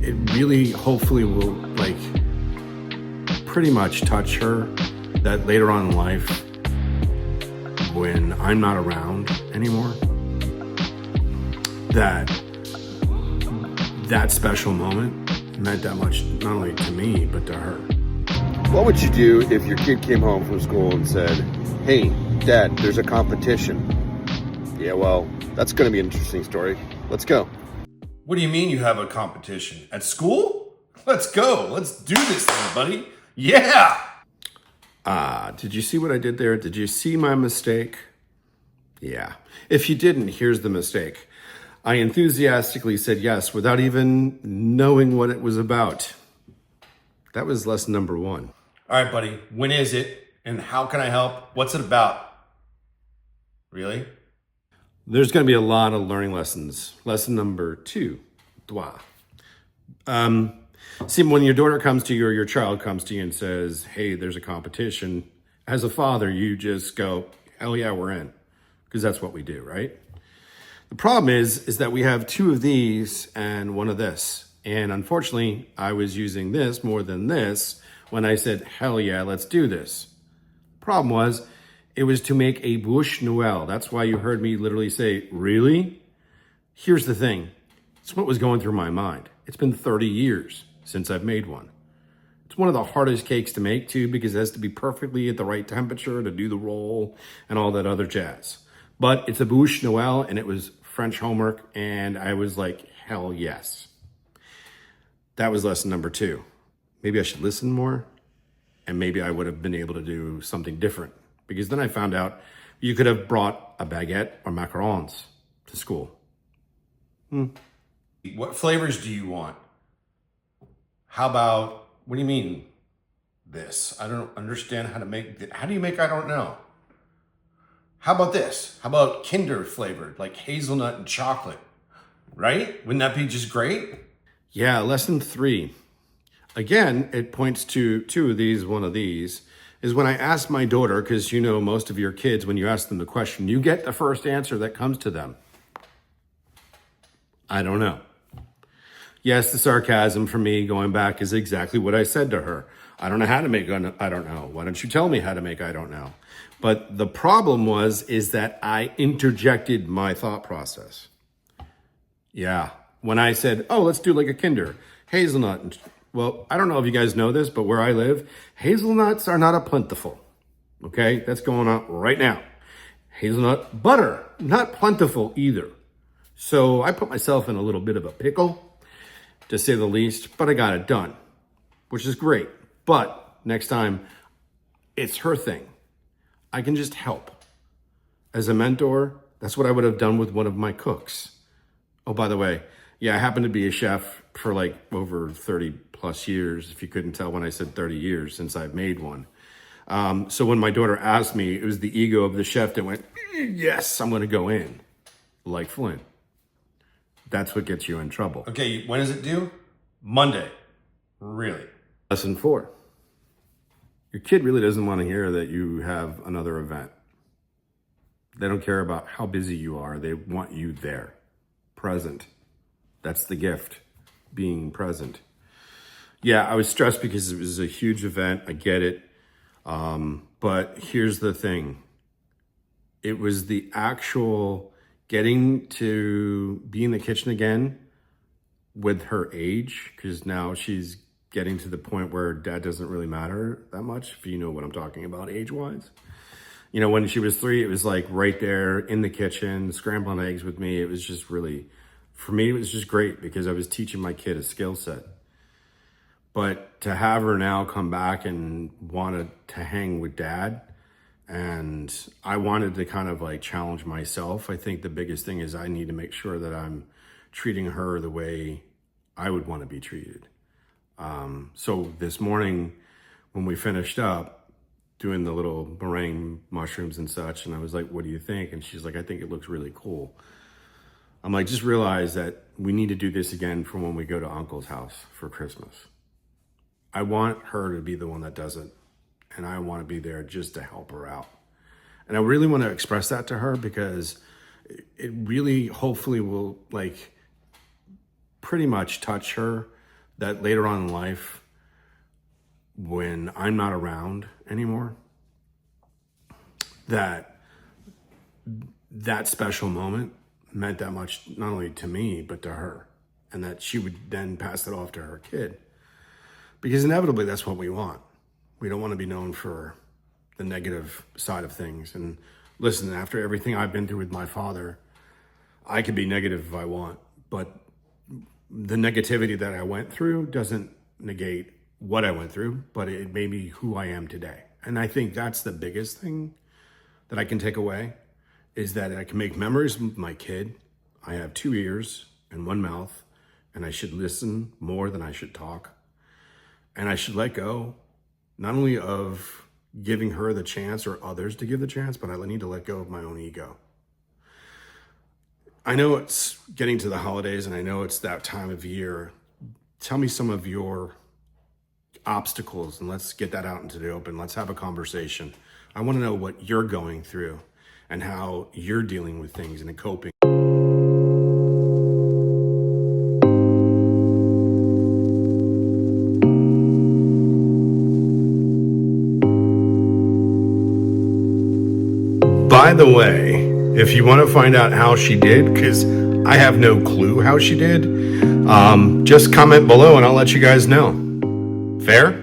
it really hopefully will like pretty much touch her, that later on in life when I'm not around anymore, that special moment meant that much, not only to me but to her. What would you do if your kid came home from school and said, "Hey, Dad, there's a competition"? Yeah, well, that's going to be an interesting story. Let's go. What do you mean you have a competition? At school? Let's go. Let's do this thing, buddy. Yeah! Did you see what I did there? Did you see my mistake? Yeah. If you didn't, here's the mistake. I enthusiastically said yes without even knowing what it was about. That was lesson number 1. All right, buddy. When is it? And how can I help? What's it about? Really? There's going to be a lot of learning lessons. Lesson number 2. See, when your daughter comes to you or your child comes to you and says, hey, there's a competition, as a father, you just go, hell yeah, we're in. Because that's what we do, right? The problem is that we have 2 of these and 1 of this. And unfortunately, I was using this more than this when I said, hell yeah, let's do this. Problem was, it was to make a bûche Noël. That's why you heard me literally say, really? Here's the thing. It's what was going through my mind. It's been 30 years since I've made one. It's one of the hardest cakes to make too, because it has to be perfectly at the right temperature to do the roll and all that other jazz. But it's a bûche Noël and it was French homework and I was like, hell yes. That was lesson number 2. Maybe I should listen more and maybe I would have been able to do something different, because then I found out you could have brought a baguette or macarons to school. What flavors do you want? How about, what do you mean this? I don't understand how to make, how do you make, I don't know. How about this? How about Kinder flavored, like hazelnut and chocolate, right? Wouldn't that be just great? Yeah, lesson 3. Again, it points to 2 of these, 1 of these, is when I asked my daughter, because you know most of your kids, when you ask them the question, you get the first answer that comes to them. I don't know. Yes, the sarcasm for me going back is exactly what I said to her. I don't know how to make, I don't know. Why don't you tell me how to make, I don't know. But the problem is that I interjected my thought process. Yeah, when I said, oh, let's do like a Kinder, hazelnut. Well, I don't know if you guys know this, but where I live, hazelnuts are not a plentiful. Okay, that's going on right now. Hazelnut butter, not plentiful either. So I put myself in a little bit of a pickle, to say the least, but I got it done, which is great. But next time, it's her thing. I can just help. As a mentor, that's what I would have done with one of my cooks. Oh, by the way, yeah, I happen to be a chef for like over 30 plus years, if you couldn't tell when I said 30 years since I've made one. So when my daughter asked me, it was the ego of the chef that went, yes, I'm going to go in, like Flynn. That's what gets you in trouble. Okay, when is it due? Monday. Really? Lesson 4. Your kid really doesn't want to hear that you have another event. They don't care about how busy you are. They want you there, present. That's the gift, being present. Yeah, I was stressed because it was a huge event. I get it. But here's the thing. It was the actual getting to be in the kitchen again with her age, because now she's getting to the point where dad doesn't really matter that much, if you know what I'm talking about age-wise. You know, when she was 3, it was like right there in the kitchen, scrambling eggs with me. It was just really, for me, it was just great because I was teaching my kid a skill set. But to have her now come back and wanted to hang with dad, and I wanted to kind of like challenge myself. I think the biggest thing is I need to make sure that I'm treating her the way I would want to be treated. So this morning when we finished up doing the little meringue mushrooms and such, and I was like, what do you think? And she's like, I think it looks really cool. I'm like, just realize that we need to do this again for when we go to Uncle's house for Christmas. I want her to be the one that does it, and I want to be there just to help her out. And I really want to express that to her because it really hopefully will like pretty much touch her, that later on in life, when I'm not around anymore, that special moment meant that much, not only to me, but to her. And that she would then pass it off to her kid. Because inevitably, that's what we want. We don't want to be known for the negative side of things. And listen, after everything I've been through with my father, I could be negative if I want, but the negativity that I went through doesn't negate what I went through, but it made me who I am today. And I think that's the biggest thing that I can take away, is that I can make memories with my kid. I have 2 ears and 1 mouth, and I should listen more than I should talk. And I should let go, not only of giving her the chance or others to give the chance, but I need to let go of my own ego. I know it's getting to the holidays, and I know it's that time of year. Tell me some of your obstacles, and let's get that out into the open. Let's have a conversation. I want to know what you're going through and how you're dealing with things and coping. By the way, if you want to find out how she did, because I have no clue how she did, just comment below and I'll let you guys know. Fair?